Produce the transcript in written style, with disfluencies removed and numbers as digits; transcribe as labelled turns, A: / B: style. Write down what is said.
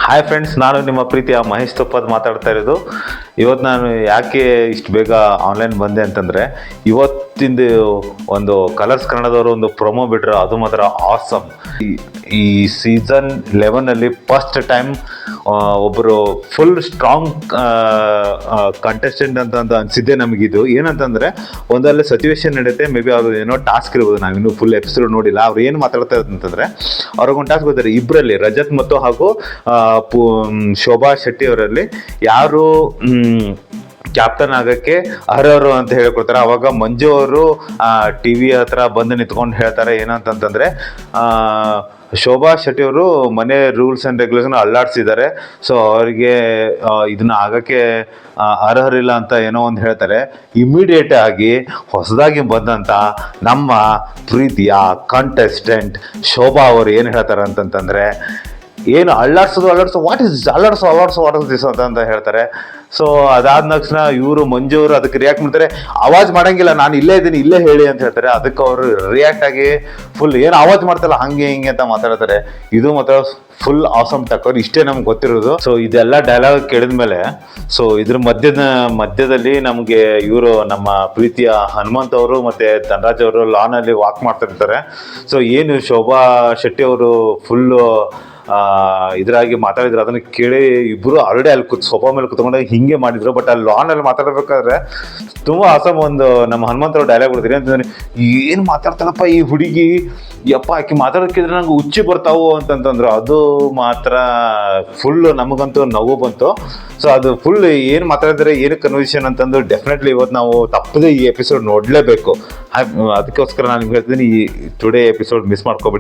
A: Hi friends, ನಾನು ನಿಮ್ಮ ಪ್ರೀತಿಯ ಮಹೇಶ್ ತುಪ್ಪದ್ ಮಾತಾಡ್ತಾ ಇರೋದು. ಇವತ್ತು ನಾನು ಯಾಕೆ ಇಷ್ಟು ಬೇಗ ಆನ್ಲೈನ್ ಬಂದೆ ಅಂತಂದರೆ, ಇವತ್ತಿಂದು ಒಂದು ಕಲರ್ಸ್ ಕನ್ನಡದವರು ಒಂದು ಪ್ರೊಮೋ ಬಿಟ್ರು, ಅದು ಮಾತ್ರ ಆಸಮ್. ಈ ಸೀಸನ್ 11ಅಲ್ಲಿ ಫಸ್ಟ್ ಟೈಮ್ ಒಬ್ಬರು ಫುಲ್ ಸ್ಟ್ರಾಂಗ್ ಕಂಟೆಸ್ಟೆಂಟ್ ಅಂತ ಅನಿಸಿದ್ದೆ ನಮಗಿದು. ಏನಂತಂದರೆ, ಒಂದಲ್ಲೇ ಸತಿವೇಶನ್ ನಡೆಯುತ್ತೆ, ಮೇ ಬಿ ಅದು ಏನೋ ಟಾಸ್ಕ್ ಇರ್ಬೋದು, ನಾವಿನ್ನೂ ಫುಲ್ ಎಪಿಸೋಡ್ ನೋಡಿಲ್ಲ. ಅವ್ರು ಏನು ಮಾತಾಡ್ತಾ ಇರೋದು ಅಂತಂದರೆ, ಅವ್ರಿಗೊಂದು ಟಾಸ್ಕ್ ಗೊತ್ತಾರೆ, ಇಬ್ಬರಲ್ಲಿ ರಜತ್ ಮತ್ತು ಹಾಗೂ ಶೋಭಾ ಶೆಟ್ಟಿ ಅವರಲ್ಲಿ ಯಾರು ಕ್ಯಾಪ್ಟನ್ ಆಗೋಕ್ಕೆ ಅರ್ಹರು ಅಂತ ಹೇಳ್ಕೊಡ್ತಾರೆ. ಅವಾಗ ಮಂಜು ಅವರು ಟಿ.ವಿ ಹತ್ರ ಬಂದು ನಿಂತ್ಕೊಂಡು ಹೇಳ್ತಾರೆ ಏನಂತಂದರೆ, ಶೋಭಾ ಶೆಟ್ಟಿ ಅವರು ಮನೆ ರೂಲ್ಸ್ ಆ್ಯಂಡ್ ರೆಗ್ಯುಲೇಷನ್ ಅಲ್ಲಾಡಿಸಿದ್ದಾರೆ, ಸೊ ಅವರಿಗೆ ಇದನ್ನ ಆಗೋಕ್ಕೆ ಅರ್ಹರಿಲ್ಲ ಅಂತ ಏನೋ ಒಂದು ಹೇಳ್ತಾರೆ. ಇಮಿಡಿಯೇಟ್ ಆಗಿ ಹೊಸದಾಗಿ ಬಂದಂಥ ನಮ್ಮ ಪ್ರೀತಿಯ ಕಂಟೆಸ್ಟೆಂಟ್ ಶೋಭಾ ಅವರು ಏನು ಹೇಳ್ತಾರೆ ಅಂತಂತಂದರೆ, ಏನು ಅಲ್ಲಾಡ್ಸೋದು ವಾಟ್ ಇಸ್ ಅಲ್ಲಾಡ್ಸೋ ದಿಸ್ ಅಂತ ಹೇಳ್ತಾರೆ. ಸೊ ಅದಾದ ತಕ್ಷಣ ಇವರು ಮಂಜು ಅವರು ಅದಕ್ಕೆ ರಿಯಾಕ್ಟ್ ಮಾಡ್ತಾರೆ, ಆವಾಜ್ ಮಾಡಂಗಿಲ್ಲ, ನಾನು ಇಲ್ಲೇ ಇದ್ದೀನಿ, ಇಲ್ಲೇ ಹೇಳಿ ಅಂತ ಹೇಳ್ತಾರೆ. ಅದಕ್ಕೆ ಅವರು ರಿಯಾಕ್ಟ್ ಆಗಿ ಫುಲ್ ಏನು ಆವಾಜ್ ಮಾಡ್ತಲ್ಲ ಹಂಗೆ ಹಿಂಗೆ ಅಂತ ಮಾತಾಡ್ತಾರೆ. ಇದು ಮಾತ್ರ ಫುಲ್ ಆಸಮ್ ಟಕ್ಕರ್, ಇಷ್ಟೇ ನಮ್ಗೆ ಗೊತ್ತಿರೋದು. ಸೊ ಇದೆಲ್ಲ ಡೈಲಾಗ್ ಕೇಳಿದ್ಮೇಲೆ, ಸೊ ಇದ್ರ ಮಧ್ಯದಲ್ಲಿ ನಮಗೆ ಇವರು ನಮ್ಮ ಪ್ರೀತಿಯ ಹನುಮಂತ್ ಅವರು ಮತ್ತು ಧನರಾಜ್ ಅವರು ಲಾನಲ್ಲಿ ವಾಕ್ ಮಾಡ್ತಿರ್ತಾರೆ. ಸೊ ಏನು ಶೋಭಾ ಶೆಟ್ಟಿ ಅವರು ಫುಲ್ಲು ಇದ್ರಾಗಿ ಮಾತಾಡಿದ್ರು, ಅದನ್ನು ಕೇಳಿ ಇಬ್ಬರು ಆಲ್ರೆಡಿ ಅಲ್ಲಿ ಸೋಫಾ ಮೇಲೆ ಕುತ್ಕೊಂಡು ಹಿಂಗೆ ಮಾಡಿದ್ರು. ಬಟ್ ಅಲ್ಲಿ ಲಾನಲ್ಲಿ ಮಾತಾಡಬೇಕಾದ್ರೆ ತುಂಬ ಆಸಮ್ ಒಂದು ನಮ್ಮ ಹನುಮಂತವ್ರು ಡೈಲಾಗ್ ಕೊಡ್ತೀರಿ ಅಂತಂದರೆ, ಏನು ಮಾತಾಡ್ತಾಳಪ್ಪ ಈ ಹುಡುಗಿ, ಯಪ್ಪ ಆಕೆ ಮಾತಾಡೋಕ್ಕಿದ್ರೆ ನಂಗೆ ಹುಚ್ಚಿ ಬರ್ತಾವು ಅಂತಂತಂದ್ರು. ಅದು ಮಾತ್ರ ಫುಲ್ಲು ನಮಗಂತೂ ನೋವು ಬಂತು. ಸೊ ಅದು ಫುಲ್ ಏನು ಮಾತಾಡಿದ್ರೆ ಏನು ಕನ್ವರ್ಸೇಷನ್ ಅಂತಂದು ಡೆಫಿನೆಟ್ಲಿ ಇವತ್ತು ನಾವು ತಪ್ಪದೆ ಈ ಎಪಿಸೋಡ್ ನೋಡಲೇಬೇಕು. ಅದಕ್ಕೋಸ್ಕರ ನಾನು ನಿಮ್ಗೆ ಹೇಳ್ತೀನಿ, ಈ ಟುಡೇ ಎಪಿಸೋಡ್ ಮಿಸ್ ಮಾಡ್ಕೊಬೇಡಿ.